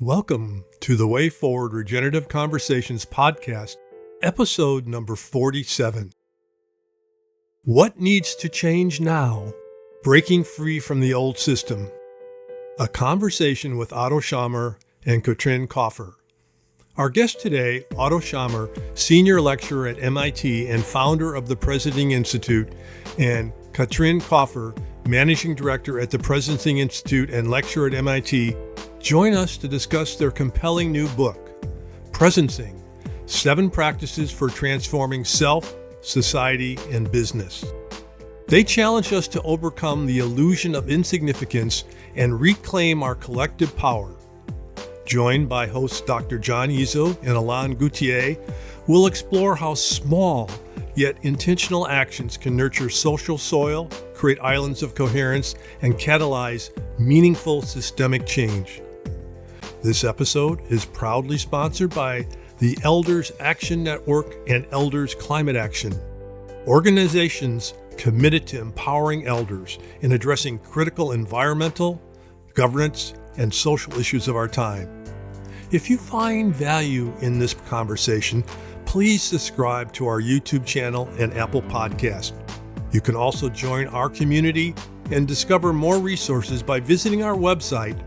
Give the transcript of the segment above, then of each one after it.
Welcome to the Way Forward Regenerative Conversations podcast, episode number 47. What needs to change now? Breaking free from the old system. A conversation with Otto Scharmer and Katrin Kaufer. Our guest today, Otto Scharmer, senior lecturer at MIT and founder of the Presenting Institute, and Katrin Kaufer, managing director at the Presenting Institute and lecturer at MIT, join us to discuss their compelling new book, Presenting: 7 Practices for Transforming Self, Society, and Business. They challenge us to overcome the illusion of insignificance and reclaim our collective power. Joined by hosts Dr. John Izzo and Alain Gauthier, we'll explore how small yet intentional actions can nurture social soil, create islands of coherence, and catalyze meaningful systemic change. This episode is proudly sponsored by the Elders Action Network and Elders Climate Action, organizations committed to empowering elders in addressing critical environmental, governance, and social issues of our time. If you find value in this conversation, please subscribe to our YouTube channel and Apple Podcast. You can also join our community and discover more resources by visiting our website,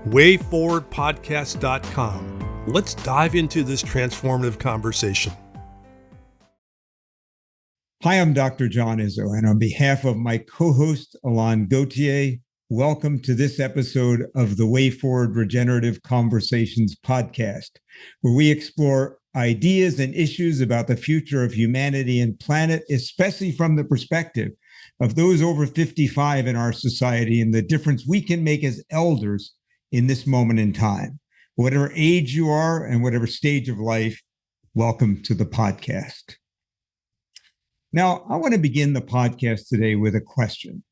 wayforwardpodcast.com. Let's dive into this transformative conversation. Hi, I'm Dr. John Izzo, and on behalf of my co-host, Alain Gauthier, welcome to this episode of the Way Forward Regenerative Conversations podcast, where we explore ideas and issues about the future of humanity and planet, especially from the perspective of those over 55 in our society and the difference we can make as elders in this moment in time. Whatever age you are and whatever stage of life, welcome to the podcast. Now, I want to begin the podcast today with a question.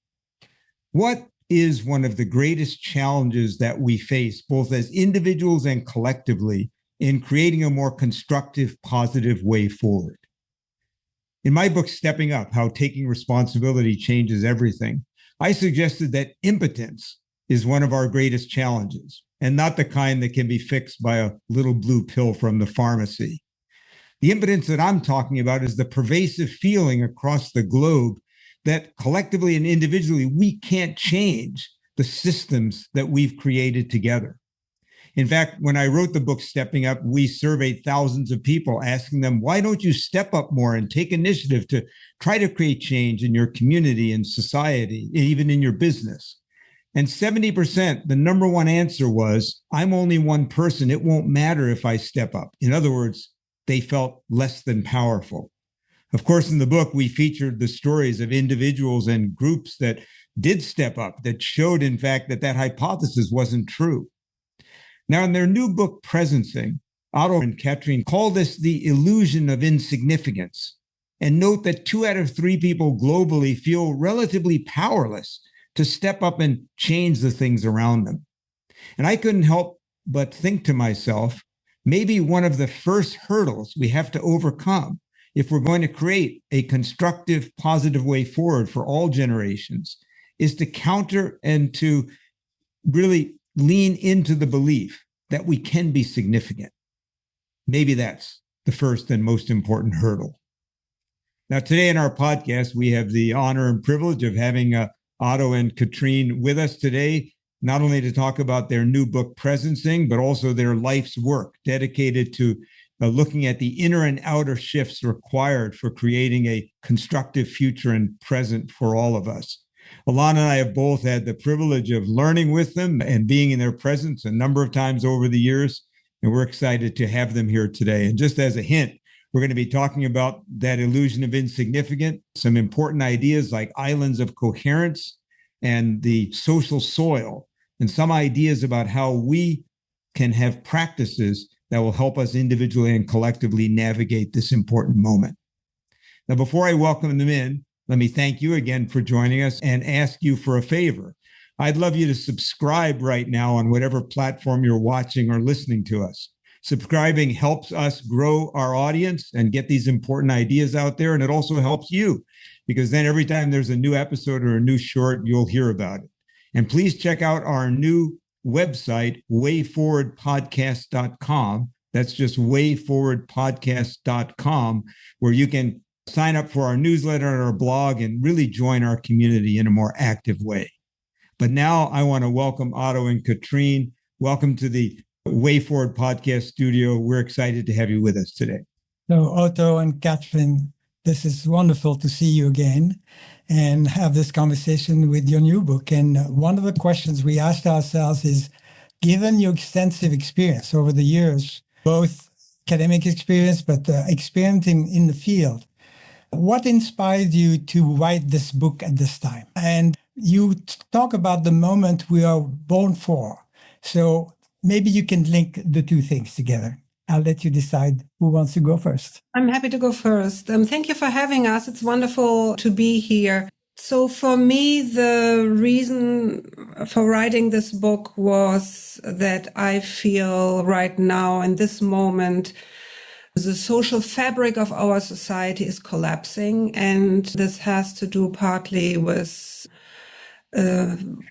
What is one of the greatest challenges that we face, both as individuals and collectively, in creating a more constructive, positive way forward? In my book, Stepping Up: How Taking Responsibility Changes Everything, I suggested that impotence is one of our greatest challenges, and not the kind that can be fixed by a little blue pill from the pharmacy. The impotence that I'm talking about is the pervasive feeling across the globe that collectively and individually, we can't change the systems that we've created together. In fact, when I wrote the book, Stepping Up, we surveyed thousands of people, asking them, why don't you step up more and take initiative to try to create change in your community and society, even in your business? And 70%, the number one answer was, I'm only one person. It won't matter if I step up. In other words, they felt less than powerful. Of course, in the book, we featured the stories of individuals and groups that did step up, that showed, in fact, that hypothesis wasn't true. Now, in their new book, Presenting, Otto and Katrin call this the illusion of insignificance, and note that 2 out of 3 people globally feel relatively powerless to step up and change the things around them. And I couldn't help but think to myself, maybe one of the first hurdles we have to overcome if we're going to create a constructive, positive way forward for all generations is to counter and to really lean into the belief that we can be significant. Maybe that's the first and most important hurdle. Now, today in our podcast, we have the honor and privilege of having Otto and Katrin with us today, not only to talk about their new book, Presenting, but also their life's work dedicated to looking at the inner and outer shifts required for creating a constructive future and present for all of us. Alain and I have both had the privilege of learning with them and being in their presence a number of times over the years, and we're excited to have them here today. And just as a hint, we're going to be talking about that illusion of insignificance, some important ideas like islands of coherence and the social soil, and some ideas about how we can have practices that will help us individually and collectively navigate this important moment. Now, before I welcome them in, let me thank you again for joining us and ask you for a favor. I'd love you to subscribe right now on whatever platform you're watching or listening to us. Subscribing helps us grow our audience and get these important ideas out there. And it also helps you, because then every time there's a new episode or a new short, you'll hear about it. And please check out our new website, wayforwardpodcast.com. That's just wayforwardpodcast.com, where you can sign up for our newsletter and our blog and really join our community in a more active way. But now I want to welcome Otto and Katrin. Welcome to the Way Forward Podcast Studio. We're excited to have you with us today. So Otto and Katrin, this is wonderful to see you again and have this conversation with your new book. And one of the questions we asked ourselves is, given your extensive experience over the years, both academic experience, but experimenting in the field, what inspired you to write this book at this time? And you talk about the moment we are born for. So maybe you can link the two things together. I'll let you decide who wants to go first. I'm happy to go first. Thank you for having us. It's wonderful to be here. So for me, the reason for writing this book was that I feel right now in this moment, the social fabric of our society is collapsing. And this has to do partly with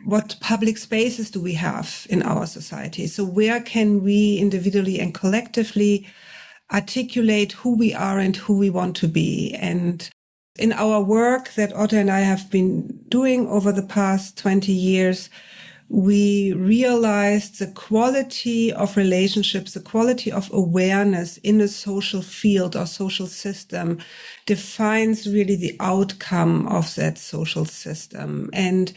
what public spaces do we have in our society? So where can we individually and collectively articulate who we are and who we want to be? And in our work that Otto and I have been doing over the past 20 years, we realized the quality of relationships, the quality of awareness in a social field or social system defines really the outcome of that social system. And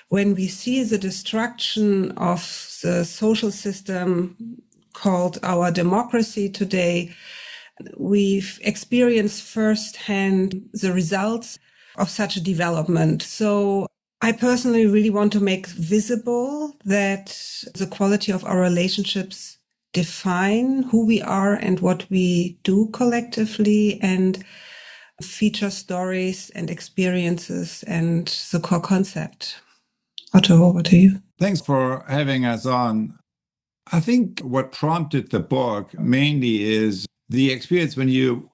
when we see the destruction of the social system called our democracy today, we've experienced firsthand the results of such a development. So I personally really want to make visible that the quality of our relationships define who we are and what we do collectively, and feature stories and experiences and the core concept. Otto, over to you. Thanks for having us on. I think what prompted the book mainly is the experience when you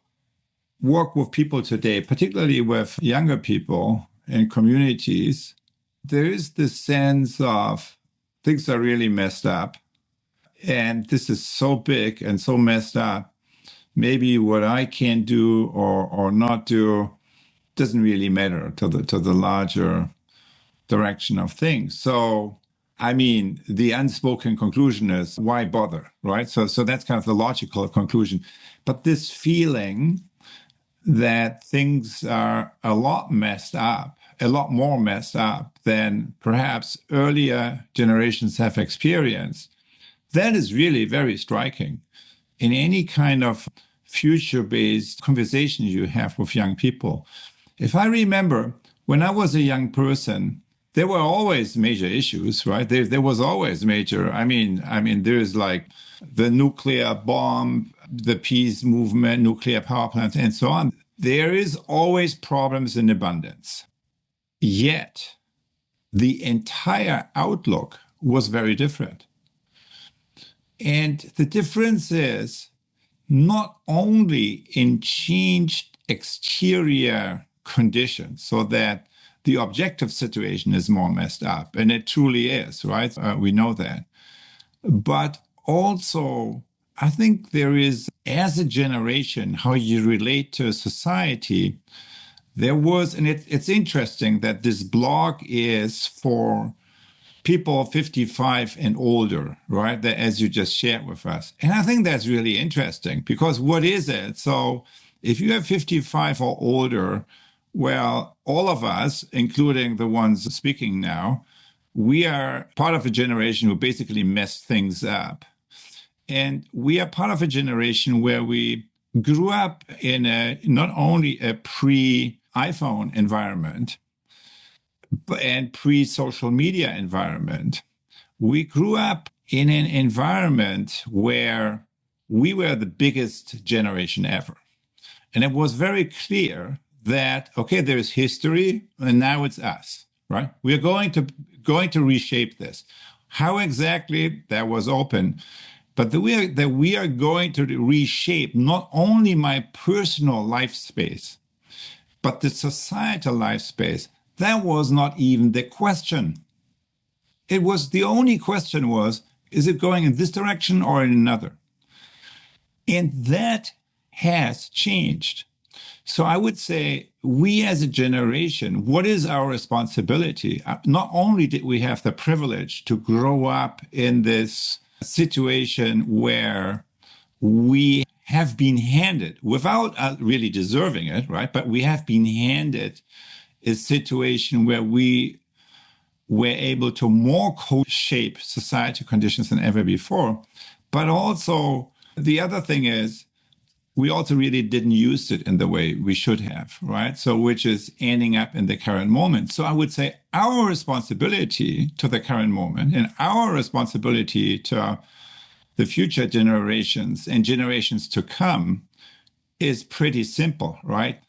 work with people today, particularly with younger people in communities. There is this sense of things are really messed up, and this is so big and so messed up. Maybe what I can do or not do doesn't really matter to the larger direction of things. So, I mean, the unspoken conclusion is why bother, right? So that's kind of the logical conclusion. But this feeling that things are a lot more messed up than perhaps earlier generations have experienced, that is really very striking. In any kind of future-based conversation you have with young people, if I remember, when I was a young person, there were always major issues, right? There was always major. I mean, there's like the nuclear bomb, the peace movement, nuclear power plants, and so on. There is always problems in abundance. Yet, the entire outlook was very different. And the difference is not only in changed exterior conditions, so that the objective situation is more messed up, and it truly is, right? We know that. But also, I think there is, as a generation, how you relate to a society. There was, and it's interesting that this blog is for people 55 and older, right? That, as you just shared with us. And I think that's really interesting, because what is it? So if you are 55 or older, well, all of us, including the ones speaking now, we are part of a generation who basically messed things up. And we are part of a generation where we grew up in not only a pre-iPhone environment and pre-social media environment, we grew up in an environment where we were the biggest generation ever. And it was very clear that, okay, there's history, and now it's us, right? We are going to reshape this. How exactly, that was open. But that we are going to reshape not only my personal life space, but the societal life space. That was not even the question. It was the only question was, is it going in this direction or in another? And that has changed. So I would say we as a generation, what is our responsibility? Not only did we have the privilege to grow up in this situation where we have been handed, without really deserving it, right? But we have been handed a situation where we were able to more co-shape society conditions than ever before. But also, the other thing is, we also really didn't use it in the way we should have, right? So, which is ending up in the current moment. So I would say our responsibility to the current moment and our responsibility to the future generations and generations to come is pretty simple, right?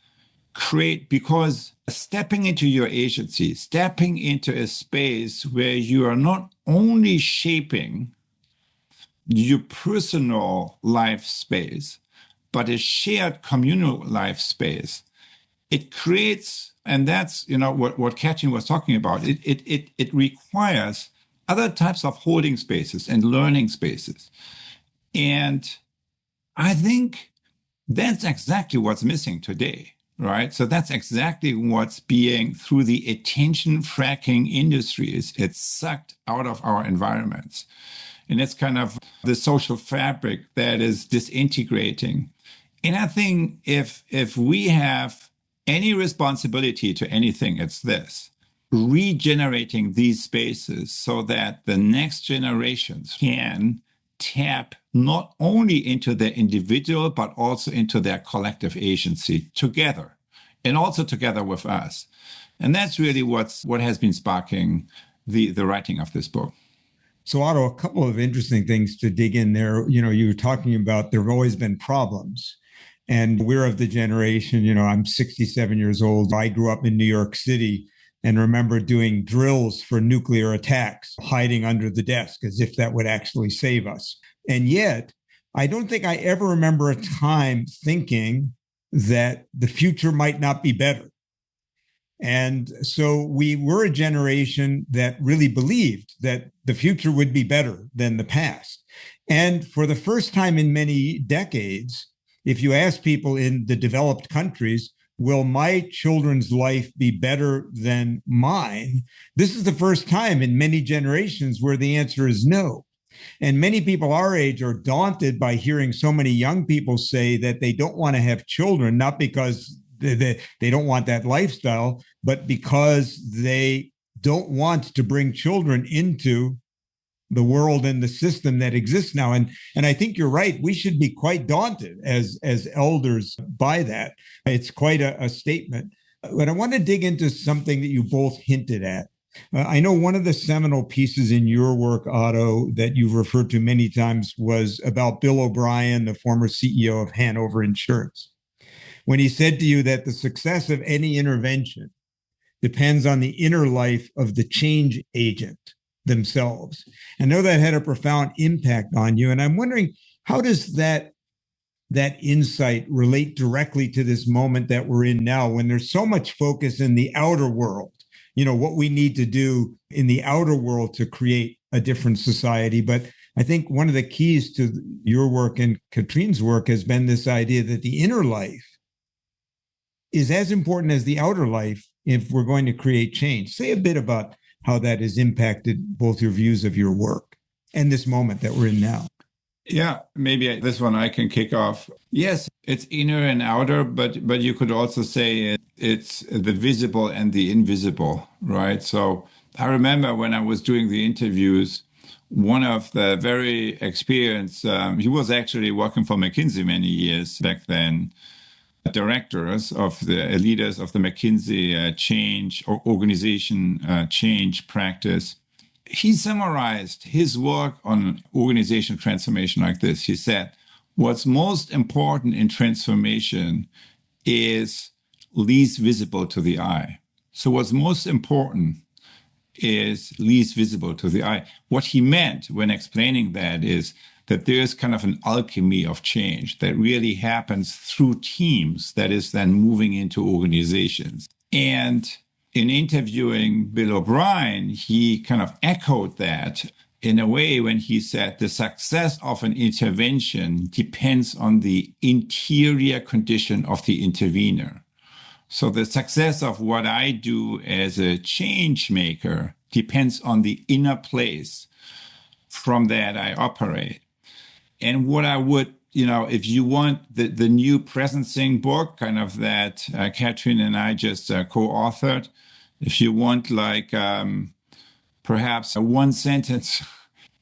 Because stepping into your agency, stepping into a space where you are not only shaping your personal life space, but a shared communal life space, it creates, and that's what Katrin was talking about, it requires other types of holding spaces and learning spaces. And I think that's exactly what's missing today, right? So that's exactly what's being, through the attention fracking industries, it's sucked out of our environments. And it's kind of the social fabric that is disintegrating. And I think if we have any responsibility to anything, it's this: regenerating these spaces so that the next generations can tap not only into their individual, but also into their collective agency together, and also together with us. And that's really what has been sparking the writing of this book. So, Otto, a couple of interesting things to dig in there. You were talking about there have always been problems. And we're of the generation, I'm 67 years old. I grew up in New York City and remember doing drills for nuclear attacks, hiding under the desk as if that would actually save us. And yet, I don't think I ever remember a time thinking that the future might not be better. And so we were a generation that really believed that the future would be better than the past. And for the first time in many decades, if you ask people in the developed countries, will my children's life be better than mine? This is the first time in many generations where the answer is no. And many people our age are daunted by hearing so many young people say that they don't want to have children, not because they don't want that lifestyle, but because they don't want to bring children into the world and the system that exists now. And I think you're right. We should be quite daunted as elders by that. It's quite a statement. But I want to dig into something that you both hinted at. I know one of the seminal pieces in your work, Otto, that you've referred to many times was about Bill O'Brien, the former CEO of Hanover Insurance, when he said to you that the success of any intervention depends on the inner life of the change agent themselves. I know that had a profound impact on you. And I'm wondering, how does that insight relate directly to this moment that we're in now, when there's so much focus in the outer world, what we need to do in the outer world to create a different society? But I think one of the keys to your work and Katrin's work has been this idea that the inner life is as important as the outer life if we're going to create change. Say a bit about how that has impacted both your views of your work and this moment that we're in now. Yeah, maybe this one I can kick off. Yes, it's inner and outer, but you could also say it's the visible and the invisible, right? So I remember when I was doing the interviews, one of the very experienced, he was actually working for McKinsey many years back then, directors of the leaders of the McKinsey change or organization change practice. He summarized his work on organization transformation like this. He said, what's most important in transformation is least visible to the eye. So what's most important is least visible to the eye. What he meant when explaining that is that there's kind of an alchemy of change that really happens through teams that is then moving into organizations. And in interviewing Bill O'Brien, he kind of echoed that in a way when he said the success of an intervention depends on the interior condition of the intervener. So the success of what I do as a change maker depends on the inner place from that I operate. And what I would, if you want the new presencing book, kind of that Katrin and I just co-authored, if you want perhaps a one-sentence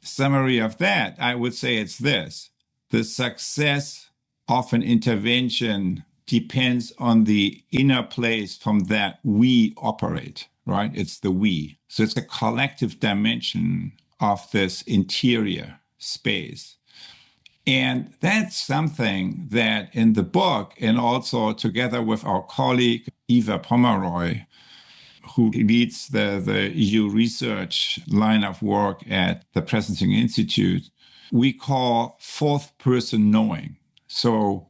summary of that, I would say it's this. The success of an intervention depends on the inner place from that we operate, right? It's the we. So it's a collective dimension of this interior space. And that's something that in the book, and also together with our colleague, Eva Pomeroy, who leads the EU research line of work at the Presencing Institute, we call fourth person knowing. So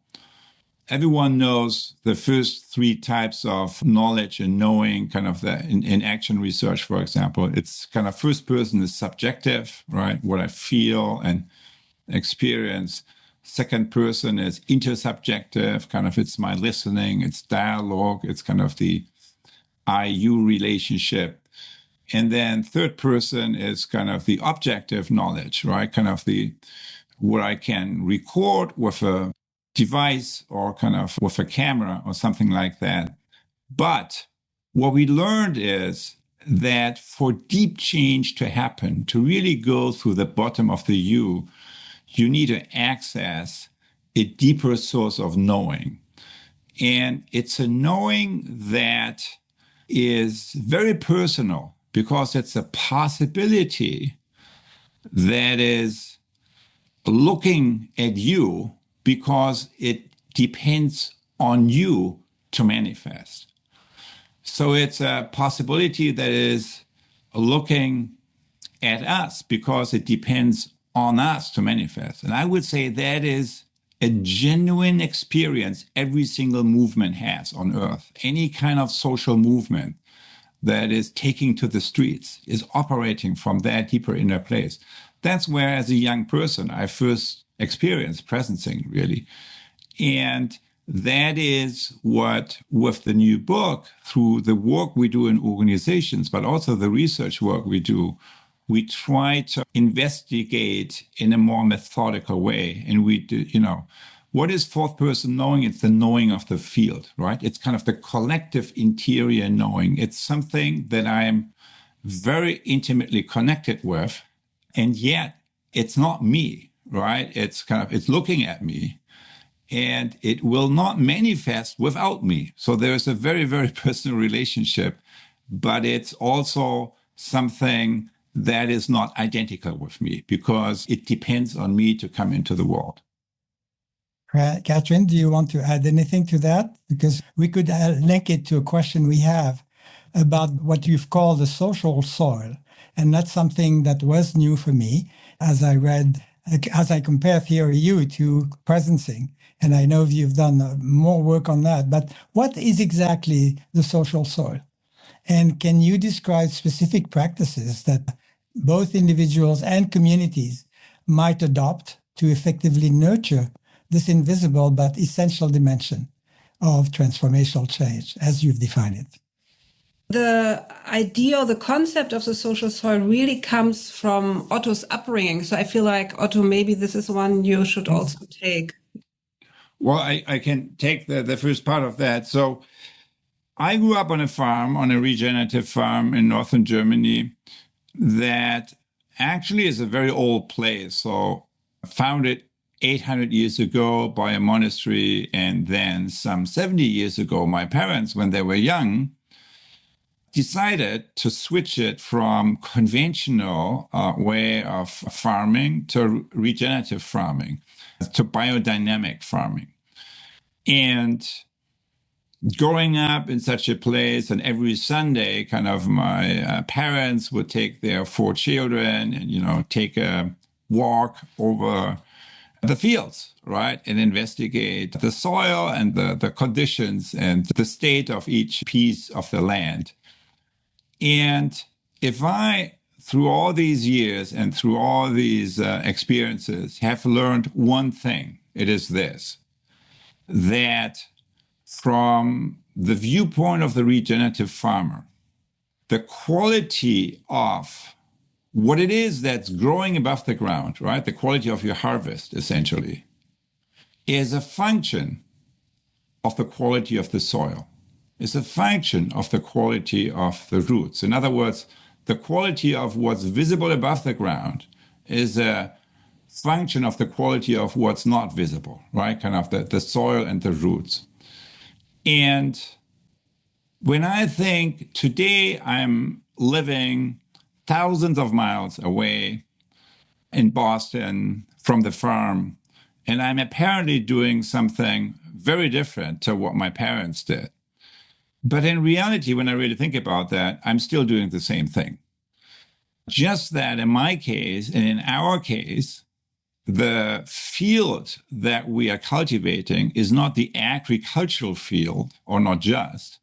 everyone knows the first three types of knowledge and knowing, kind of in action research, for example. It's kind of first person is subjective, right? What I feel and experience. Second person is intersubjective, kind of it's my listening, it's dialogue, it's kind of the I-you relationship. And then third person is kind of the objective knowledge, right? Kind of what I can record with a device or kind of with a camera or something like that. But what we learned is that for deep change to happen, to really go through the bottom of the you need to access a deeper source of knowing. And it's a knowing that is very personal because it's a possibility that is looking at you because it depends on you to manifest. So it's a possibility that is looking at us because it depends on us to manifest. And I would say that is a genuine experience every single movement has on earth. Any kind of social movement that is taking to the streets is operating from that deeper inner place. That's where, as a young person, I first experienced presencing, really. And that is what, with the new book, through the work we do in organizations, but also the research work we do, we try to investigate in a more methodical way. And we do, what is fourth person knowing? It's the knowing of the field, right? It's kind of the collective interior knowing. It's something that I'm very intimately connected with. And yet it's not me, right? It's looking at me. And it will not manifest without me. So there's a very, very personal relationship, but it's also something that is not identical with me because it depends on me to come into the world. Katrin, do you want to add anything to that? Because we could link it to a question we have about what you've called the social soil. And that's something that was new for me as I compare theory U to presencing. And I know you've done more work on that. But what is exactly the social soil? And can you describe specific practices that both individuals and communities might adopt to effectively nurture this invisible but essential dimension of transformational change, as you've defined it? The idea or the concept of the social soil really comes from Otto's upbringing. So I feel like, Otto, maybe this is one you should also take. Well, I can take the first part of that. So I grew up on a farm, on a regenerative farm in northern Germany that actually is a very old place. So founded 800 years ago by a monastery. And then some 70 years ago, my parents, when they were young, decided to switch it from conventional way of farming to regenerative farming, to biodynamic farming. And growing up in such a place, and every Sunday, kind of my parents would take their 4 children and, take a walk over the fields, right? And investigate the soil and the conditions and the state of each piece of the land. And if I, through all these years and through all these experiences, have learned one thing, it is this, that from the viewpoint of the regenerative farmer, the quality of what it is that's growing above the ground, right? The quality of your harvest, essentially, is a function of the quality of the soil, is a function of the quality of the roots. In other words, the quality of what's visible above the ground is a function of the quality of what's not visible, right? Kind of the soil and the roots. And when I think today I'm living thousands of miles away in Boston from the farm, and I'm apparently doing something very different to what my parents did. But in reality, when I really think about that, I'm still doing the same thing. Just that in my case, and in our case, the field that we are cultivating is not the agricultural field, or not just,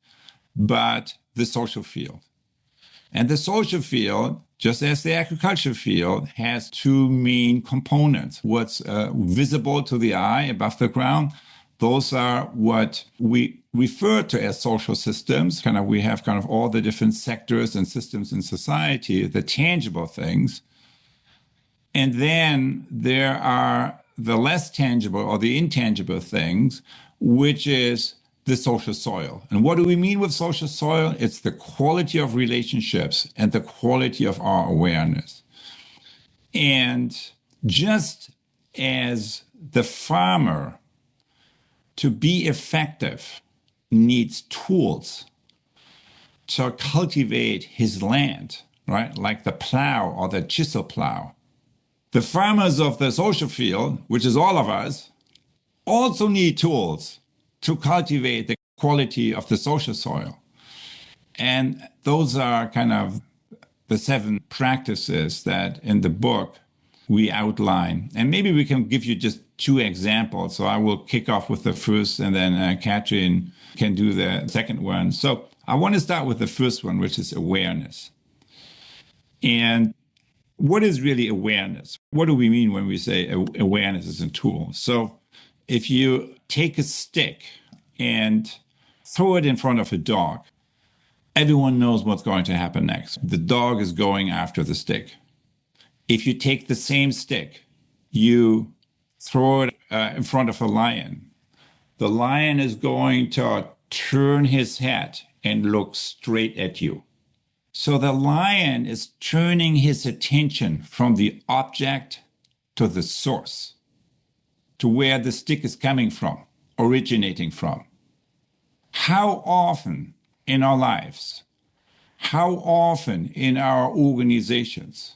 but the social field. And the social field, just as the agricultural field, has two main components. What's visible to the eye above the ground, those are what we refer to as social systems. We have all the different sectors and systems in society, the tangible things. And then there are the less tangible or the intangible things, which is the social soil. And what do we mean with social soil? It's the quality of relationships and the quality of our awareness. And just as the farmer, to be effective, needs tools to cultivate his land, right? Like the plow or the chisel plow. The farmers of the social field, which is all of us, also need tools to cultivate the quality of the social soil. And those are the 7 practices that in the book we outline. And maybe we can give you just 2 examples. So I will kick off with the first, and then Katrin can do the second one. So I want to start with the first one, which is awareness. And what is really awareness? What do we mean when we say awareness is a tool? So if you take a stick and throw it in front of a dog, everyone knows what's going to happen next. The dog is going after the stick. If you take the same stick, you throw it in front of a lion, the lion is going to turn his head and look straight at you. So the lion is turning his attention from the object to the source, to where the stick is coming from, originating from. How often in our lives, how often in our organizations,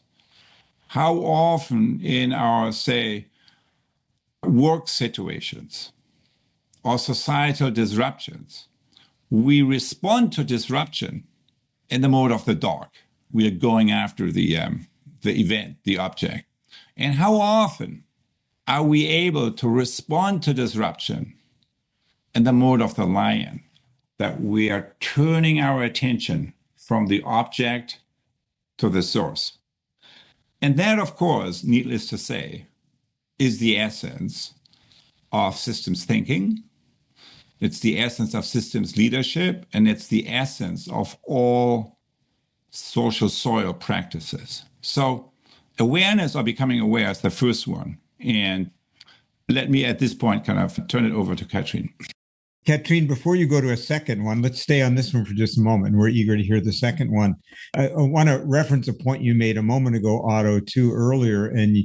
how often in our, say, work situations or societal disruptions, we respond to disruption in the mode of the dog. We are going after the event, the object. And how often are we able to respond to disruption in the mode of the lion, that we are turning our attention from the object to the source? And that, of course, needless to say, is the essence of systems thinking. It's the essence of systems leadership, and it's the essence of all social soil practices. So awareness or becoming aware is the first one. And let me at this point turn it over to Katrin. Katrin, before you go to a second one, let's stay on this one for just a moment. We're eager to hear the second one. I want to reference a point you made a moment ago, Otto, too, earlier, and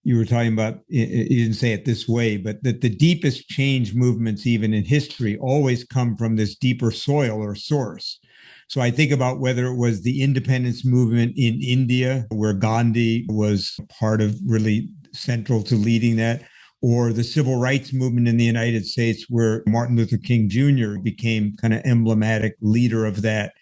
you were talking about, you didn't say it this way, but that the deepest change movements, even in history, always come from this deeper soil or source. So I think about whether it was the independence movement in India, where Gandhi was part of, really central to leading that, or the civil rights movement in the United States, where Martin Luther King Jr. became emblematic leader of that.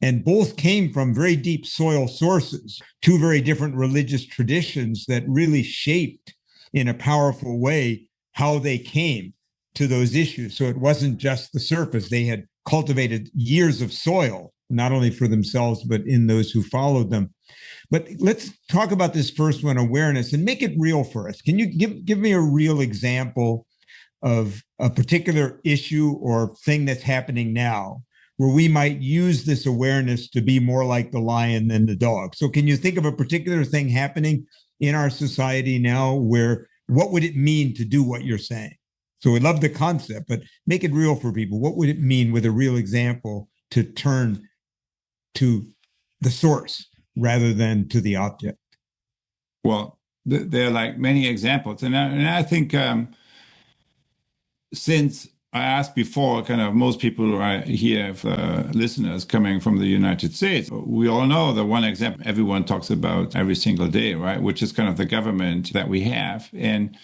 And both came from very deep soil sources, 2 very different religious traditions that really shaped in a powerful way how they came to those issues. So it wasn't just the surface. They had cultivated years of soil not only for themselves, but in those who followed them. But let's talk about this first one, awareness, and make it real for us. Can you give me a real example of a particular issue or thing that's happening now where we might use this awareness to be more like the lion than the dog? So can you think of a particular thing happening in our society now where what would it mean to do what you're saying? So we love the concept, but make it real for people. What would it mean with a real example to turn to the source rather than to the object? Well, there are like many examples. And I think since I asked before, kind of most people are here, listeners coming from the United States, we all know the one example everyone talks about every single day, right? Which is kind of the government that we have. And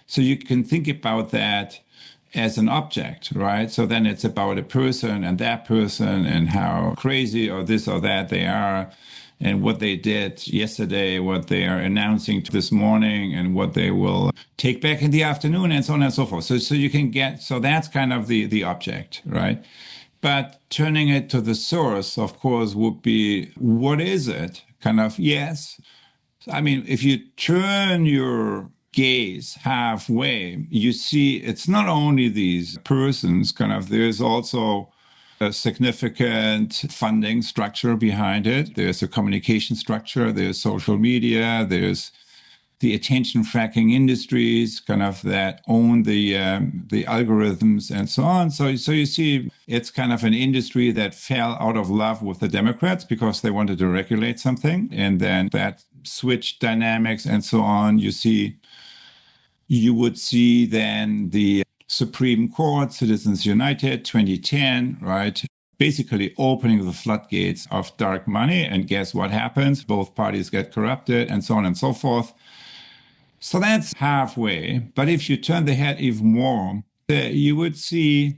so you can think about that as an object, right? So then it's about a person and how crazy or this or that they are, and what they did yesterday, what they are announcing this morning, and what they will take back in the afternoon, and so on and so forth. So you can get, so that's kind of the object, right? But turning it to the source, of course, would be, what is it? Kind of, yes. I mean, if you turn your gaze halfway, you see it's not only these persons, kind of, there's also a significant funding structure behind it. There's a communication structure, there's social media, there's the attention tracking industries, kind of, that own the algorithms and so on. So you see, it's kind of an industry that fell out of love with the Democrats because they wanted to regulate something, and then that switched dynamics and so on. You would see then the Supreme Court, Citizens United, 2010, right? Basically opening the floodgates of dark money. And guess what happens? Both parties get corrupted and so on and so forth. So that's halfway. But if you turn the head even more, you would see,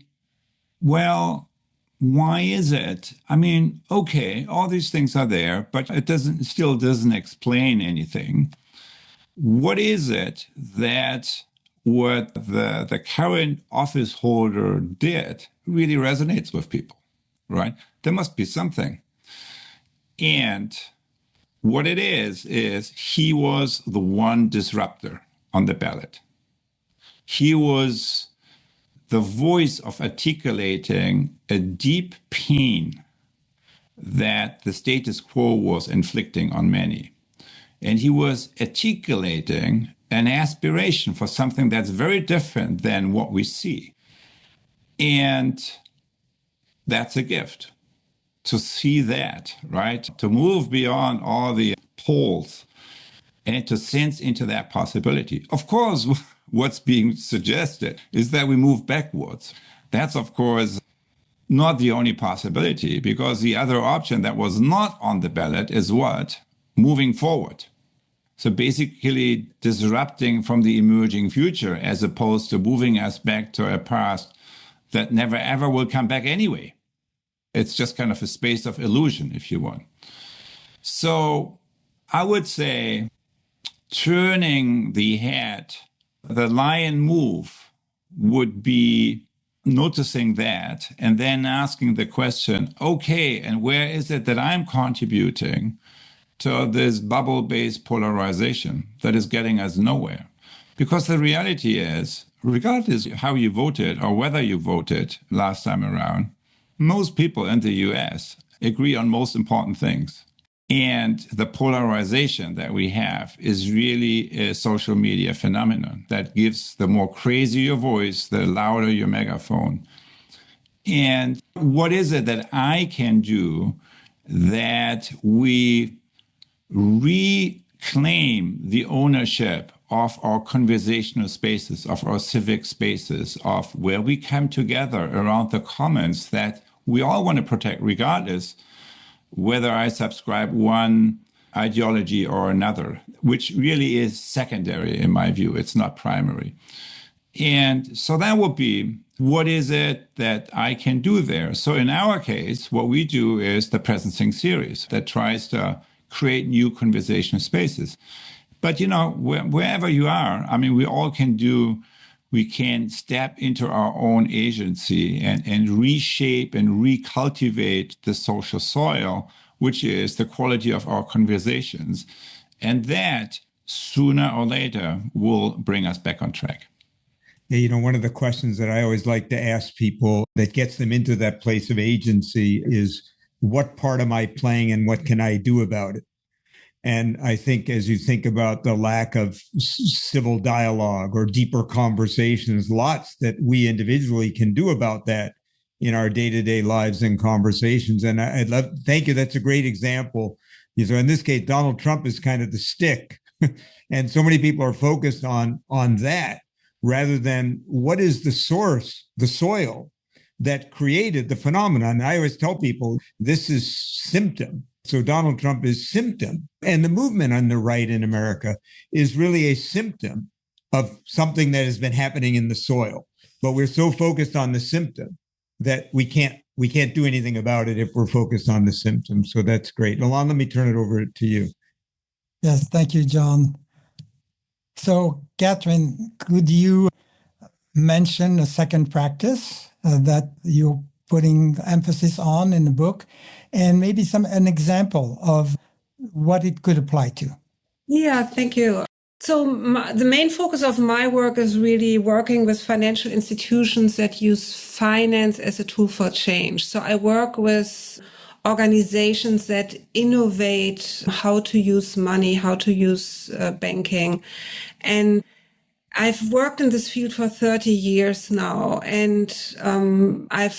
well, why is it? I mean, okay, all these things are there, but it still doesn't explain anything. What is it that what the current office holder did really resonates with people, right? There must be something. And what it is he was the one disruptor on the ballot. He was the voice of articulating a deep pain that the status quo was inflicting on many. And he was articulating an aspiration for something that's very different than what we see. And that's a gift, to see that, right? To move beyond all the poles and to sense into that possibility. Of course, what's being suggested is that we move backwards. That's, of course, not the only possibility, because the other option that was not on the ballot is what? Moving forward. So basically disrupting from the emerging future, as opposed to moving us back to a past that never ever will come back anyway. It's just kind of a space of illusion, if you want. So I would say turning the head, the lion move would be noticing that and then asking the question, okay, and where is it that I'm contributing to this bubble-based polarization that is getting us nowhere? Because the reality is, regardless of how you voted or whether you voted last time around, most people in the US agree on most important things. And the polarization that we have is really a social media phenomenon that gives the more crazy your voice, the louder your megaphone. And what is it that I can do that we reclaim the ownership of our conversational spaces, of our civic spaces, of where we come together around the commons that we all want to protect, regardless whether I subscribe one ideology or another, which really is secondary in my view. It's not primary. And so that would be, what is it that I can do there? So in our case, what we do is the Presencing series that tries to create new conversational spaces. But, you know, wherever you are, I mean, we all can do we can step into our own agency and reshape and recultivate the social soil, which is the quality of our conversations. And that, sooner or later, will bring us back on track. Yeah, one of the questions that I always like to ask people that gets them into that place of agency is, what part am I playing and what can I do about it? And I think as you think about the lack of civil dialogue or deeper conversations, lots that we individually can do about that in our day-to-day lives and conversations. And thank you. That's a great example. So in this case, Donald Trump is kind of the stick. And so many people are focused on that rather than what is the source, the soil that created the phenomenon. And I always tell people this is symptom. So Donald Trump is symptom. And the movement on the right in America is really a symptom of something that has been happening in the soil. But we're so focused on the symptom that we can't do anything about it if we're focused on the symptom. So that's great. Alain, let me turn it over to you. Yes, thank you, John. So, Katrin, could you mention a second practice that you're putting emphasis on in the book, and maybe an example of what it could apply to? Yeah, thank you. So the main focus of my work is really working with financial institutions that use finance as a tool for change. So I work with organizations that innovate how to use money, how to use banking. And I've worked in this field for 30 years now, and I've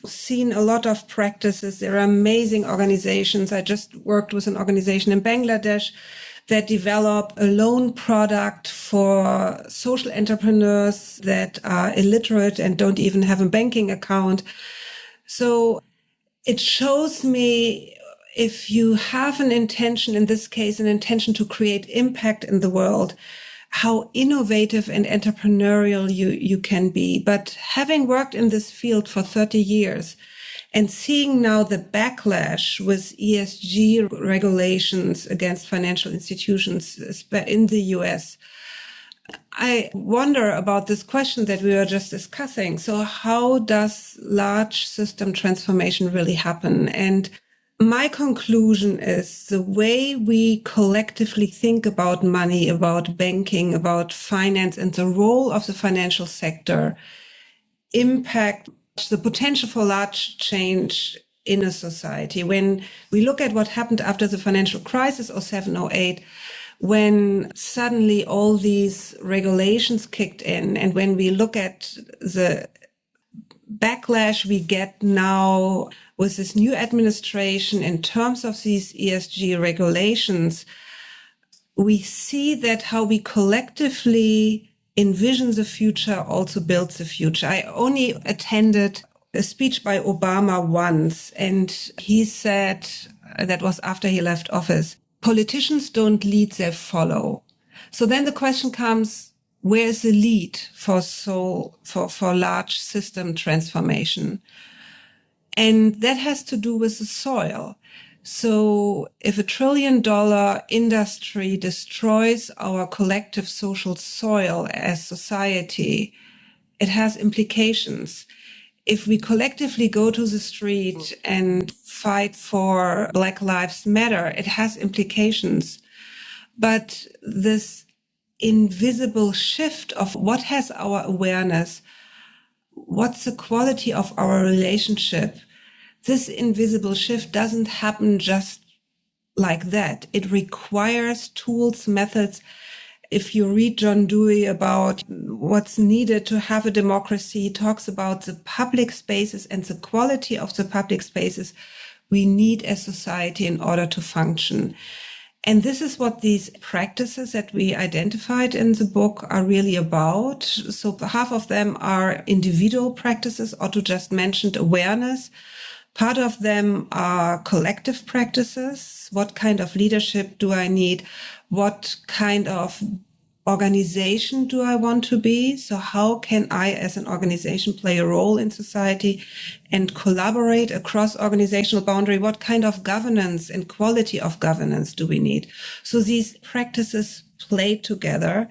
seen a lot of practices. There are amazing organizations. I just worked with an organization in Bangladesh that develop a loan product for social entrepreneurs that are illiterate and don't even have a banking account. So it shows me, if you have an intention, in this case, an intention to create impact in the world, how innovative and entrepreneurial you can be. But having worked in this field for 30 years and seeing now the backlash with ESG regulations against financial institutions in the US, I wonder about this question that we were just discussing. So how does large system transformation really happen? And my conclusion is the way we collectively think about money, about banking, about finance, and the role of the financial sector impact the potential for large change in a society. When we look at what happened after the financial crisis of 2007-2008, when suddenly all these regulations kicked in, and when we look at the backlash we get now with this new administration in terms of these ESG regulations, we see that how we collectively envision the future also builds the future. I only attended a speech by Obama once, and he said, that was after he left office, politicians don't lead, they follow. So then the question comes, where is the lead for large system transformation? And that has to do with the soil. So if $1 trillion industry destroys our collective social soil as society, it has implications. If we collectively go to the street and fight for Black Lives Matter, it has implications. But this invisible shift of what has our awareness, what's the quality of our relationship, this invisible shift doesn't happen just like that. It requires tools, methods. If you read John Dewey about what's needed to have a democracy, he talks about the public spaces and the quality of the public spaces we need as society in order to function. And this is what these practices that we identified in the book are really about. So half of them are individual practices. Otto just mentioned awareness. Part of them are collective practices. What kind of leadership do I need? What kind of organization do I want to be? So how can I as an organization play a role in society and collaborate across organizational boundary? What kind of governance and quality of governance do we need? So these practices play together.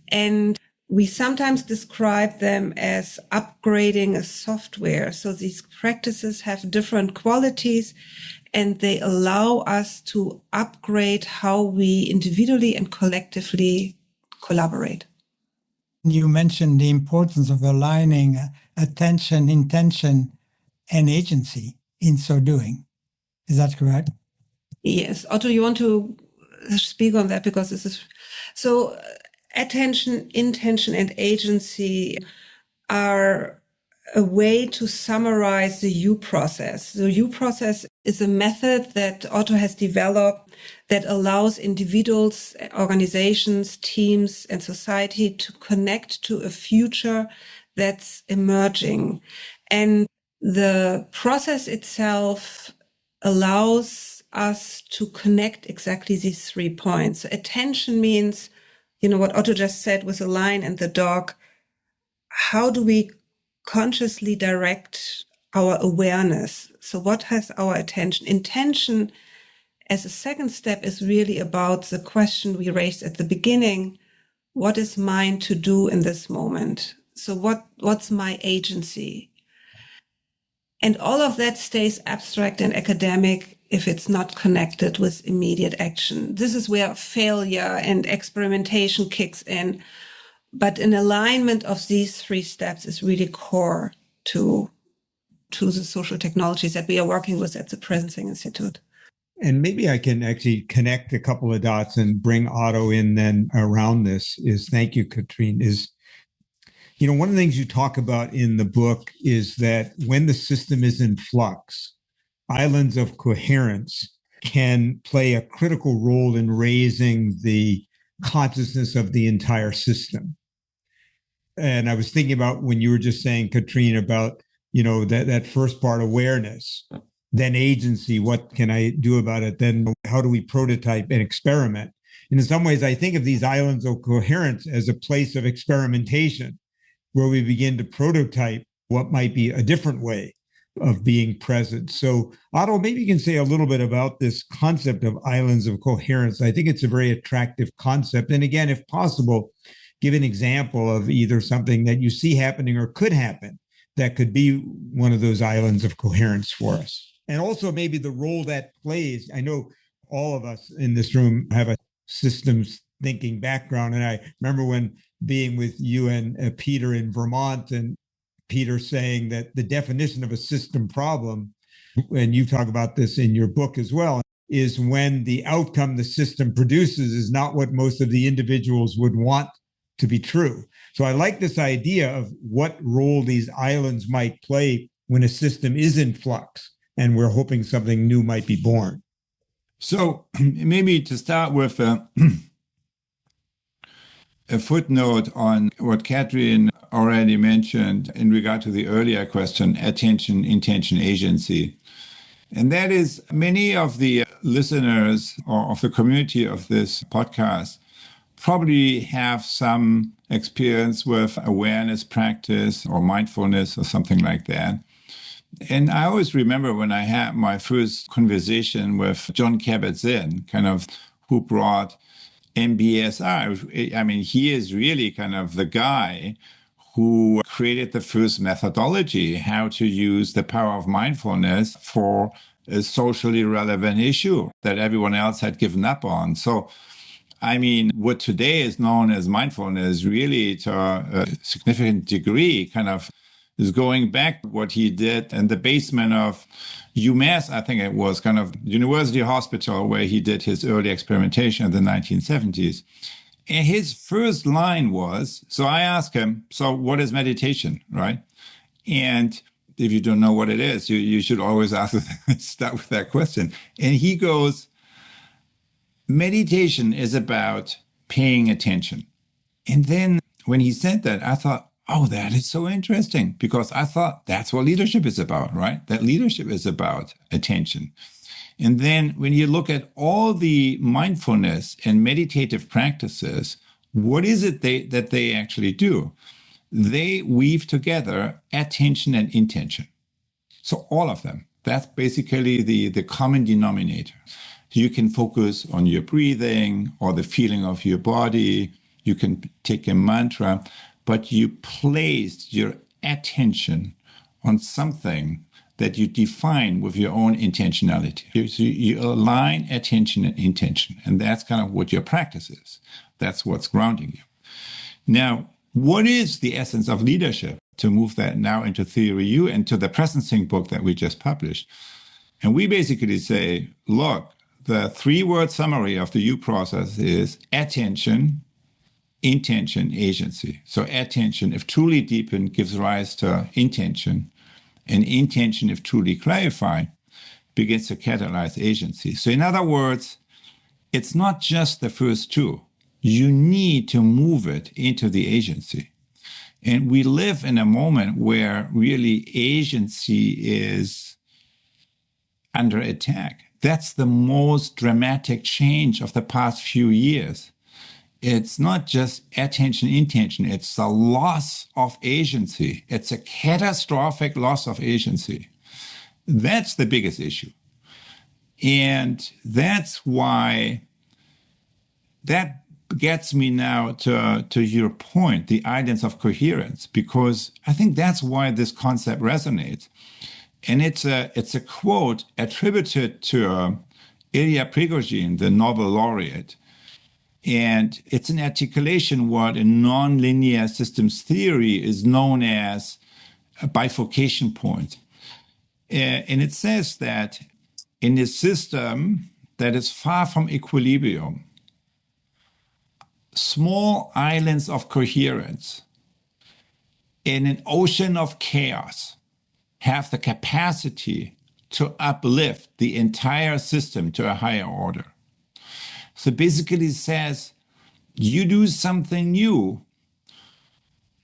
And we sometimes describe them as upgrading a software. So these practices have different qualities and they allow us to upgrade how we individually and collectively collaborate. You mentioned the importance of aligning attention, intention, and agency in so doing. Is that correct? Yes. Otto, you want to speak on that because this is so attention, intention, and agency are a way to summarize the U process. The U process is a method that Otto has developed that allows individuals, organizations, teams, and society to connect to a future that's emerging. And the process itself allows us to connect exactly these 3 points. So attention means, what Otto just said with the lion and the dog. How do we consciously direct our awareness? So what has our attention? Intention as a second step is really about the question we raised at the beginning. What is mine to do in this moment? So what's my agency? And all of that stays abstract and academic if it's not connected with immediate action. This is where failure and experimentation kicks in. But an alignment of these 3 steps is really core to the social technologies that we are working with at the Presencing Institute. And maybe I can actually connect a couple of dots and bring Otto in then around this thank you, Katrin, one of the things you talk about in the book is that when the system is in flux, islands of coherence can play a critical role in raising the consciousness of the entire system. And I was thinking about when you were just saying, Katrin, about, that first part, awareness, then agency, what can I do about it? Then how do we prototype and experiment? And in some ways, I think of these islands of coherence as a place of experimentation where we begin to prototype what might be a different way of being present. So Otto, maybe you can say a little bit about this concept of islands of coherence. I think it's a very attractive concept. And again, if possible, give an example of either something that you see happening or could happen that could be one of those islands of coherence for us. And also maybe the role that plays. I know all of us in this room have a systems thinking background. And I remember when being with you and Peter in Vermont, and Peter saying that the definition of a system problem, and you talk about this in your book as well, is when the outcome the system produces is not what most of the individuals would want to be true. So I like this idea of what role these islands might play when a system is in flux and we're hoping something new might be born. So maybe to start with a footnote on what Katrin already mentioned in regard to the earlier question, attention, intention, agency. And that is many of the listeners or of the community of this podcast probably have some experience with awareness practice or mindfulness or something like that. And I always remember when I had my first conversation with Jon Kabat-Zinn, kind of who brought MBSR. I mean, he is really kind of the guy who created the first methodology, how to use the power of mindfulness for a socially relevant issue that everyone else had given up on. So, I mean, what today is known as mindfulness really to a significant degree kind of is going back to what he did in the basement of UMass, I think it was, kind of University Hospital, where he did his early experimentation in the 1970s. And his first line was, so I asked him, so what is meditation, right? And if you don't know what it is, you should always start with that question. And he goes, meditation is about paying attention. And then when he said that, I thought, oh, that is so interesting, because I thought that's what leadership is about, right? That leadership is about attention. And then when you look at all the mindfulness and meditative practices, what is it that they actually do? They weave together attention and intention. So all of them, that's basically the common denominator. You can focus on your breathing or the feeling of your body You can take a mantra, but you placed your attention on something that you define with your own intentionality. So you align attention and intention, and that's kind of what your practice is. That's what's grounding you. Now, what is the essence of leadership? To move that now into Theory U and to the Presencing book that we just published. And we basically say, look, the 3-word summary of the U process is attention, intention, agency. So attention, if truly deepened, gives rise to intention. And intention, if truly clarified, begins to catalyze agency. So in other words, it's not just the first two. You need to move it into the agency. And we live in a moment where really agency is under attack. That's the most dramatic change of the past few years. It's not just attention, intention. It's the loss of agency. It's a catastrophic loss of agency. That's the biggest issue. And that's why that gets me now to your point, the islands of coherence, because I think that's why this concept resonates. And it's a quote attributed to Ilya Prigogine, the Nobel laureate. And it's an articulation what in nonlinear systems theory is known as a bifurcation point. And it says that in a system that is far from equilibrium, small islands of coherence in an ocean of chaos have the capacity to uplift the entire system to a higher order. So basically it says, you do something new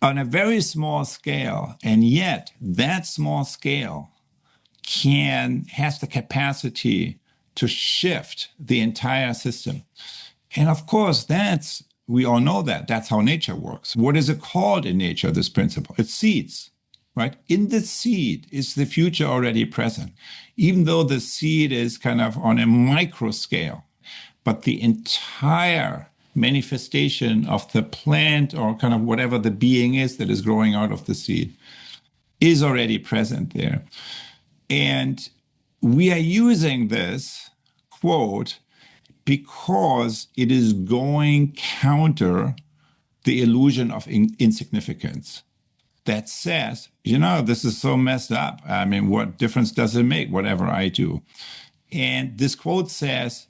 on a very small scale, and yet that small scale has the capacity to shift the entire system. And of course, we all know that's how nature works. What is it called in nature, this principle? It's seeds, right? In the seed is the future already present, even though the seed is kind of on a micro scale. But the entire manifestation of the plant or kind of whatever the being is that is growing out of the seed is already present there. And we are using this quote because it is going counter the illusion of insignificance that says, this is so messed up. I mean, what difference does it make, whatever I do? And this quote says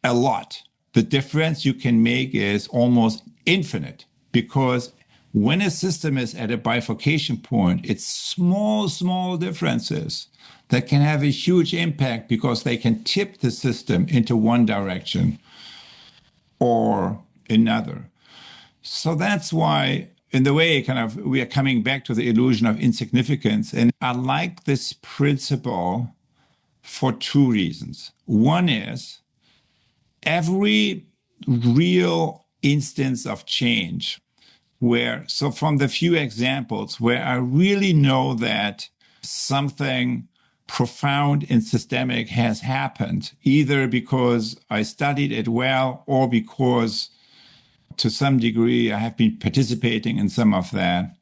a lot. The difference you can make is almost infinite, because when a system is at a bifurcation point, it's small differences that can have a huge impact because they can tip the system into one direction or another. So that's why, in the way, we are coming back to the illusion of insignificance. And I like this principle for 2 reasons. One is every real instance of change so from the few examples where I really know that something profound and systemic has happened, either because I studied it well or because to some degree I have been participating in some of that,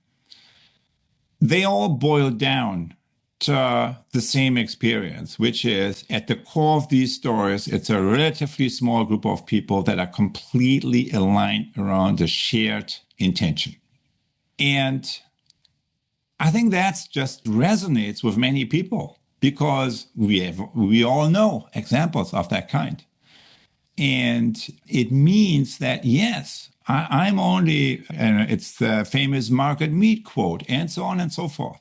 they all boil down to the same experience, which is at the core of these stories, it's a relatively small group of people that are completely aligned around a shared intention. And I think that just resonates with many people because we all know examples of that kind. And it means that, yes, I'm only, it's the famous Margaret Mead quote, and so on and so forth.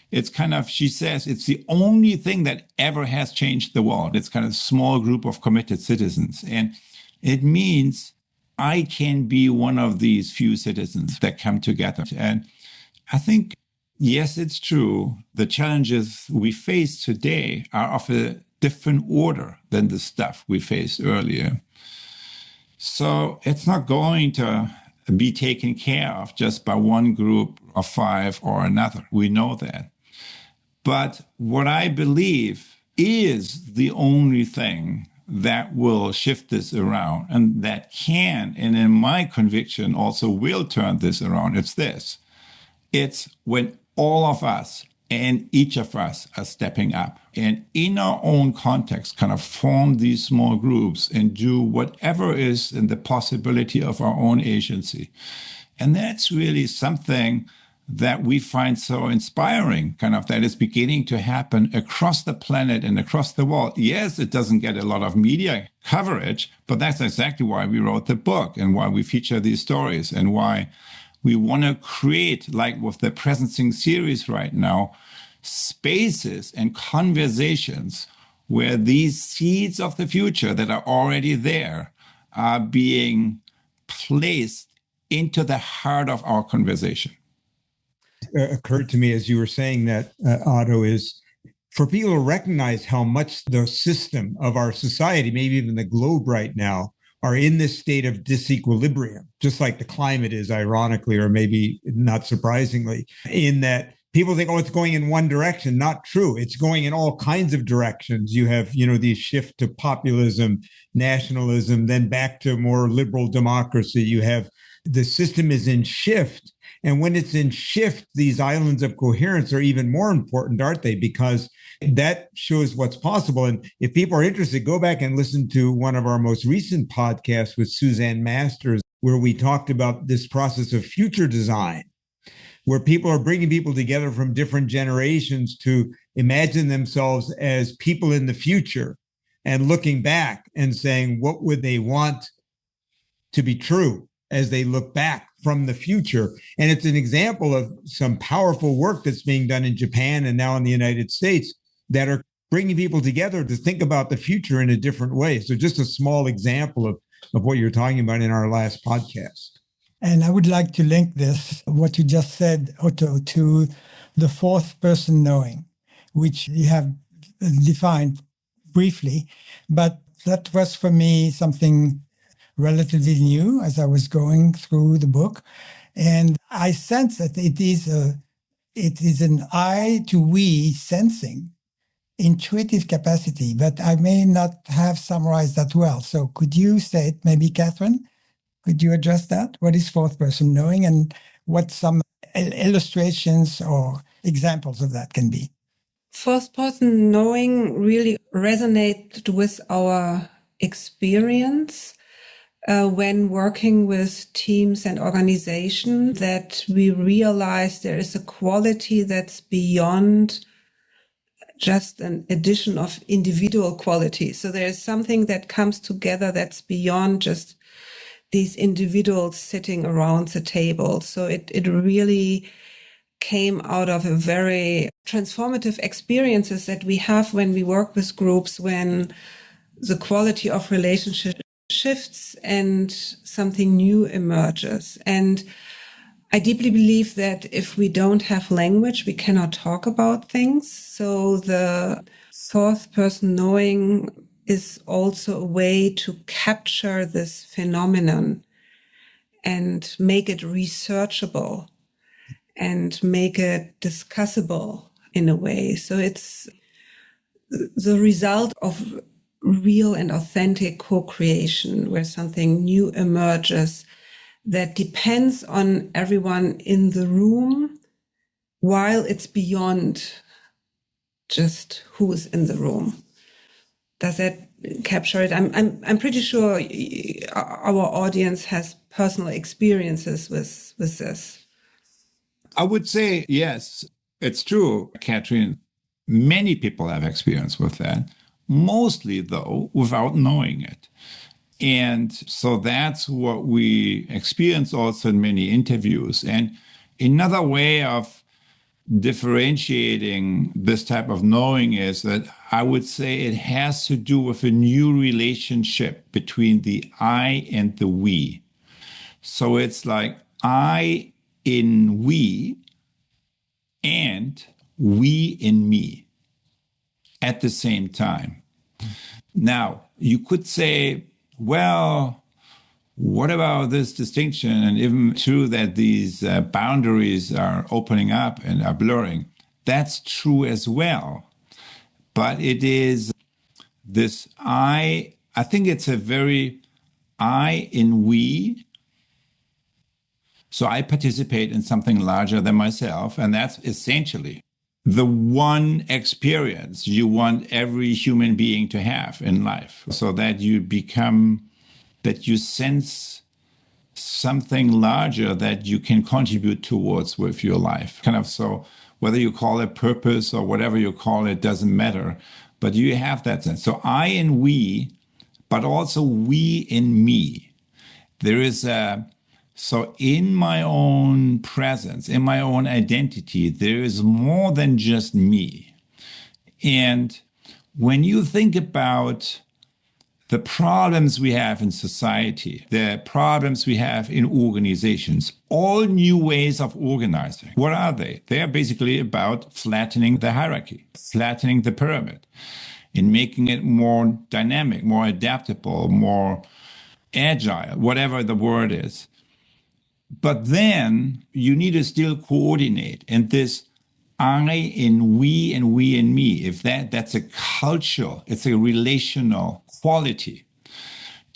It's she says, it's the only thing that ever has changed the world. It's kind of a small group of committed citizens. And it means I can be one of these few citizens that come together. And I think, yes, it's true. The challenges we face today are of a different order than the stuff we faced earlier. So it's not going to be taken care of just by one group of 5 or another. We know that. But what I believe is the only thing that will shift this around and that can, and in my conviction also will turn this around. It's this. It's when all of us and each of us are stepping up and in our own context kind of form these small groups and do whatever is in the possibility of our own agency. And that's really something that we find so inspiring, kind of that is beginning to happen across the planet and across the world. Yes, it doesn't get a lot of media coverage, but that's exactly why we wrote the book and why we feature these stories and why we want to create, like with the Presencing series right now, spaces and conversations where these seeds of the future that are already there are being placed into the heart of our conversation. Occurred to me as you were saying that, Otto, is for people to recognize how much the system of our society, maybe even the globe right now, are in this state of disequilibrium, just like the climate is, ironically, or maybe not surprisingly, in that people think, oh, it's going in one direction. Not true. It's going in all kinds of directions. You have, the shift to populism, nationalism, then back to more liberal democracy. You have the system is in shift. And when it's in shift, these islands of coherence are even more important, aren't they? Because that shows what's possible. And if people are interested, go back and listen to one of our most recent podcasts with Suzanne Masters, where we talked about this process of future design, where people are bringing people together from different generations to imagine themselves as people in the future and looking back and saying, what would they want to be true as they look back from the future? And it's an example of some powerful work that's being done in Japan and now in the United States that are bringing people together to think about the future in a different way. So just a small example of what you're talking about in our last podcast. And I would like to link this, what you just said, Otto, to the fourth person knowing, which you have defined briefly. But that was for me something relatively new as I was going through the book. And I sense that it is an I to we sensing, intuitive capacity, but I may not have summarized that well. So could you say it, maybe, Katrin? Could you address that? What is fourth person knowing and what some illustrations or examples of that can be? Fourth person knowing really resonated with our experience when working with teams and organizations, that we realize there is a quality that's beyond just an addition of individual qualities. So there is something that comes together that's beyond just these individuals sitting around the table. So it really came out of a very transformative experiences that we have when we work with groups, when the quality of relationship shifts and something new emerges. And I deeply believe that if we don't have language, we cannot talk about things. So the fourth person knowing is also a way to capture this phenomenon and make it researchable and make it discussable in a way. So it's the result of real and authentic co-creation where something new emerges that depends on everyone in the room while it's beyond just who's in the room. Does that capture it? I'm pretty sure our audience has personal experiences with this. I would say, yes, it's true, Katrin. Many people have experience with that, mostly, though, without knowing it. And so that's what we experience also in many interviews. And another way of differentiating this type of knowing is that I would say it has to do with a new relationship between the I and the we. So it's like I in we and we in me at the same time. Now, you could say, well, what about this distinction? And even true that these boundaries are opening up and are blurring. That's true as well. But it is this I I think it's a very I in we. So I participate in something larger than myself, and that's essentially the one experience you want every human being to have in life, so that you sense something larger that you can contribute towards with your life. Kind of, so whether you call it purpose or whatever you call it, doesn't matter, but you have that sense. So I in we, but also we in me. So in my own presence, in my own identity, there is more than just me. And when you think about the problems we have in society, the problems we have in organizations, all new ways of organizing, what are they? They are basically about flattening the hierarchy, flattening the pyramid, and making it more dynamic, more adaptable, more agile, whatever the word is. But then you need to still coordinate. And this I in we and we in me, if that's a cultural, it's a relational quality.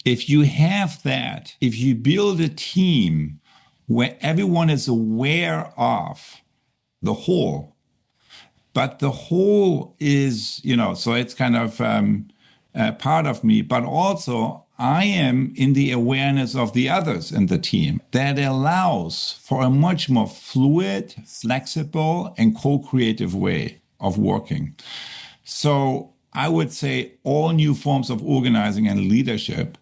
If you have that, if you build a team where everyone is aware of the whole, but the whole is, so it's kind of part of me, but also I am in the awareness of the others in the team. That allows for a much more fluid, flexible, and co-creative way of working. So I would say all new forms of organizing and leadership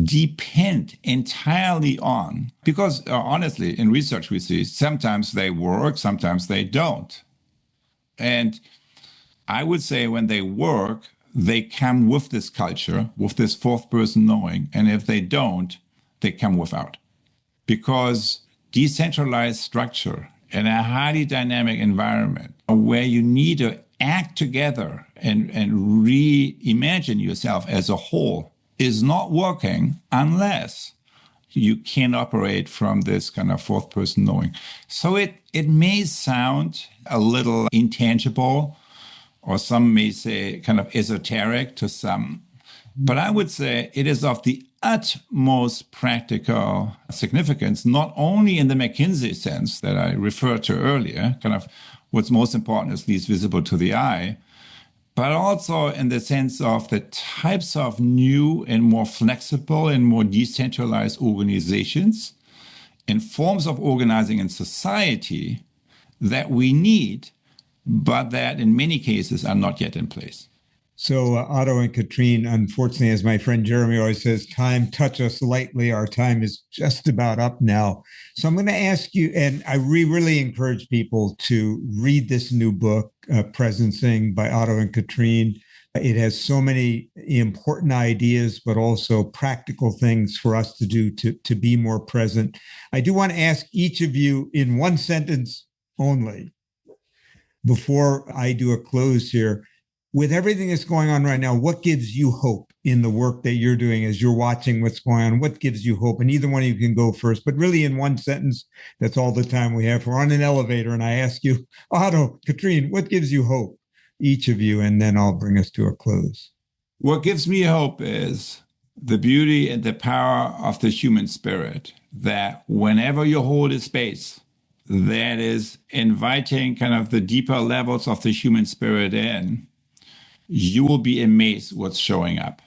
depend entirely on, because honestly, in research we see sometimes they work, sometimes they don't. And I would say when they work, they come with this culture, with this fourth person knowing, and if they don't, they come without. Because decentralized structure in a highly dynamic environment where you need to act together and reimagine yourself as a whole is not working unless you can operate from this kind of fourth person knowing. So it may sound a little intangible, or some may say kind of esoteric to some. But I would say it is of the utmost practical significance, not only in the McKinsey sense that I referred to earlier, kind of what's most important is least visible to the eye, but also in the sense of the types of new and more flexible and more decentralized organizations and forms of organizing in society that we need, but that in many cases are not yet in place. So Otto and Katrin, unfortunately, as my friend Jeremy always says, time touch us lightly. Our time is just about up now. So I'm going to ask you, and I really encourage people to read this new book, Presencing by Otto and Katrin. It has so many important ideas, but also practical things for us to do to be more present. I do want to ask each of you in one sentence only, before I do a close here, with everything that's going on right now, what gives you hope in the work that you're doing as you're watching what's going on? What gives you hope? And either one of you can go first, but really in one sentence, that's all the time we have. We're on an elevator and I ask you, Otto, Katrin, what gives you hope? Each of you, and then I'll bring us to a close. What gives me hope is the beauty and the power of the human spirit, that whenever you hold a space that is inviting kind of the deeper levels of the human spirit in, you will be amazed what's showing up.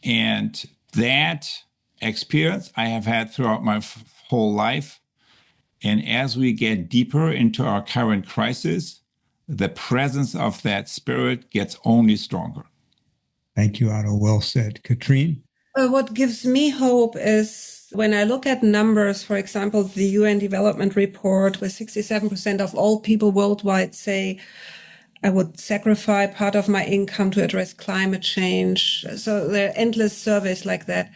And that experience I have had throughout my whole life. And as we get deeper into our current crisis, the presence of that spirit gets only stronger. Thank you, Otto. Well said. Katrin? What gives me hope is when I look at numbers, for example, the UN Development Report, where 67% of all people worldwide say, I would sacrifice part of my income to address climate change. So there are endless surveys like that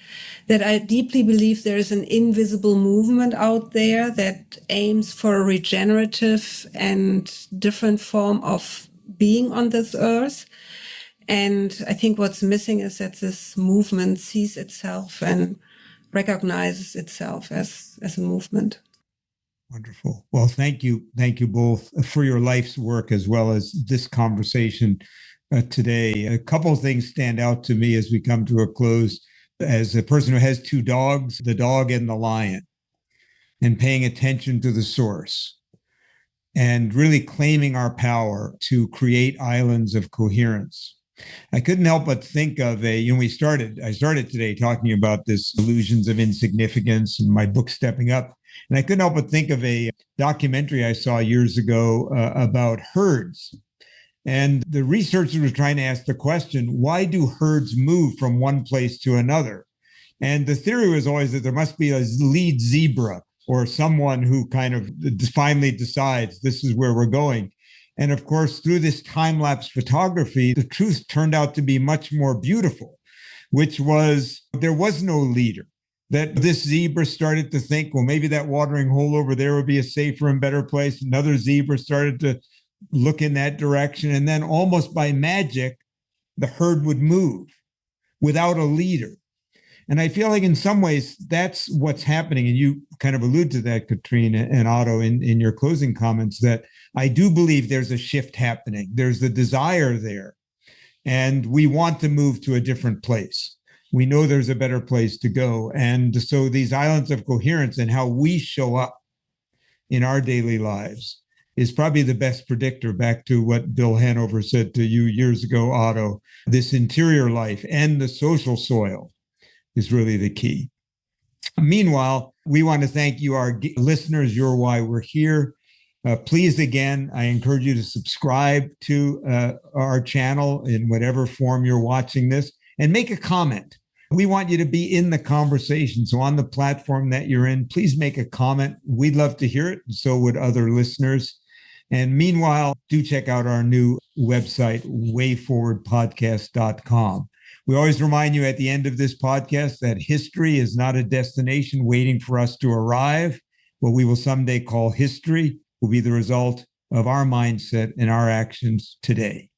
I deeply believe there is an invisible movement out there that aims for a regenerative and different form of being on this earth. And I think what's missing is that this movement sees itself and recognizes itself as a movement. Wonderful. Well, thank you. Thank you both for your life's work as well as this conversation today. A couple of things stand out to me as we come to a close. As a person who has two dogs, the dog and the lion, and paying attention to the source and really claiming our power to create islands of coherence. I couldn't help but think of I started today talking about this illusions of insignificance and my book Stepping Up. And I couldn't help but think of a documentary I saw years ago about herds. And the researchers were trying to ask the question, why do herds move from one place to another? And the theory was always that there must be a lead zebra or someone who kind of finally decides this is where we're going. And of course, through this time-lapse photography, the truth turned out to be much more beautiful, which was there was no leader. That this zebra started to think, well, maybe that watering hole over there would be a safer and better place. Another zebra started to look in that direction. And then almost by magic, the herd would move without a leader. And I feel like in some ways, that's what's happening. And you kind of allude to that, Katrin and Otto, in your closing comments, that I do believe there's a shift happening. There's the desire there. And we want to move to a different place. We know there's a better place to go. And so these islands of coherence and how we show up in our daily lives is probably the best predictor, back to what Bill Hanover said to you years ago, Otto. This interior life and the social soil is really the key. Meanwhile, we want to thank you, our listeners. You're why we're here. Please, again, I encourage you to subscribe to our channel in whatever form you're watching this, and make a comment. We want you to be in the conversation. So on the platform that you're in, please make a comment. We'd love to hear it, and so would other listeners. And meanwhile, do check out our new website, wayforwardpodcast.com. We always remind you at the end of this podcast that history is not a destination waiting for us to arrive. What we will someday call history will be the result of our mindset and our actions today.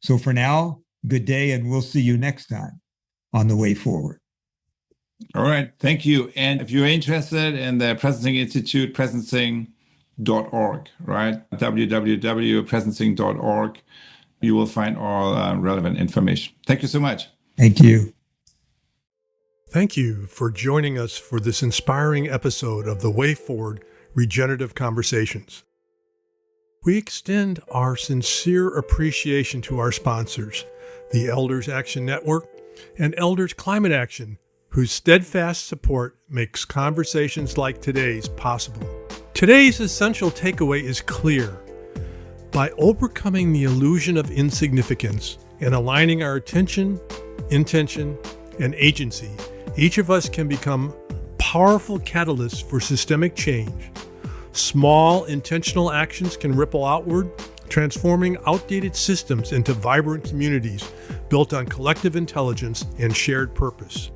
So for now, good day, and we'll see you next time on The Way Forward. All right. Thank you. And if you're interested in the Presencing Institute, presencing.org, right? www.presencing.org. You will find all relevant information. Thank you so much. Thank you. Thank you for joining us for this inspiring episode of The Way Forward Regenerative Conversations. We extend our sincere appreciation to our sponsors, the Elders Action Network and Elders Climate Action, whose steadfast support makes conversations like today's possible. Today's essential takeaway is clear. By overcoming the illusion of insignificance and aligning our attention, intention, and agency, each of us can become powerful catalysts for systemic change. Small, intentional actions can ripple outward, transforming outdated systems into vibrant communities built on collective intelligence and shared purpose.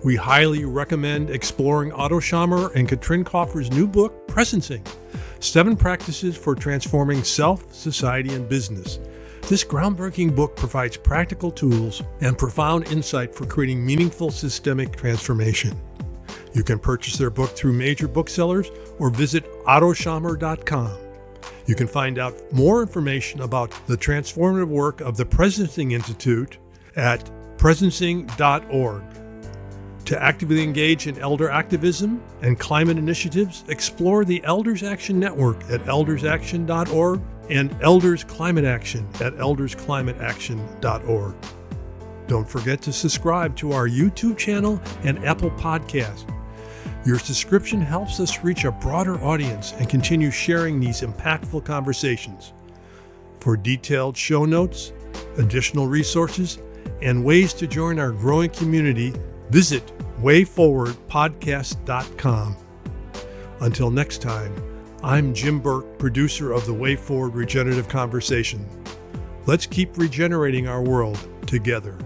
We highly recommend exploring Otto Scharmer and Katrin Kaufer's new book, Presencing: 7 Practices for Transforming Self, Society, and Business. This groundbreaking book provides practical tools and profound insight for creating meaningful systemic transformation. You can purchase their book through major booksellers or visit ottoscharmer.com. You can find out more information about the transformative work of the Presencing Institute at presencing.org. To actively engage in elder activism and climate initiatives, explore the Elders Action Network at eldersaction.org and Elders Climate Action at eldersclimateaction.org. Don't forget to subscribe to our YouTube channel and Apple Podcast. Your subscription helps us reach a broader audience and continue sharing these impactful conversations. For detailed show notes, additional resources, and ways to join our growing community, visit wayforwardpodcast.com. Until next time, I'm Jim Burke, producer of the Way Forward Regenerative Conversation. Let's keep regenerating our world together.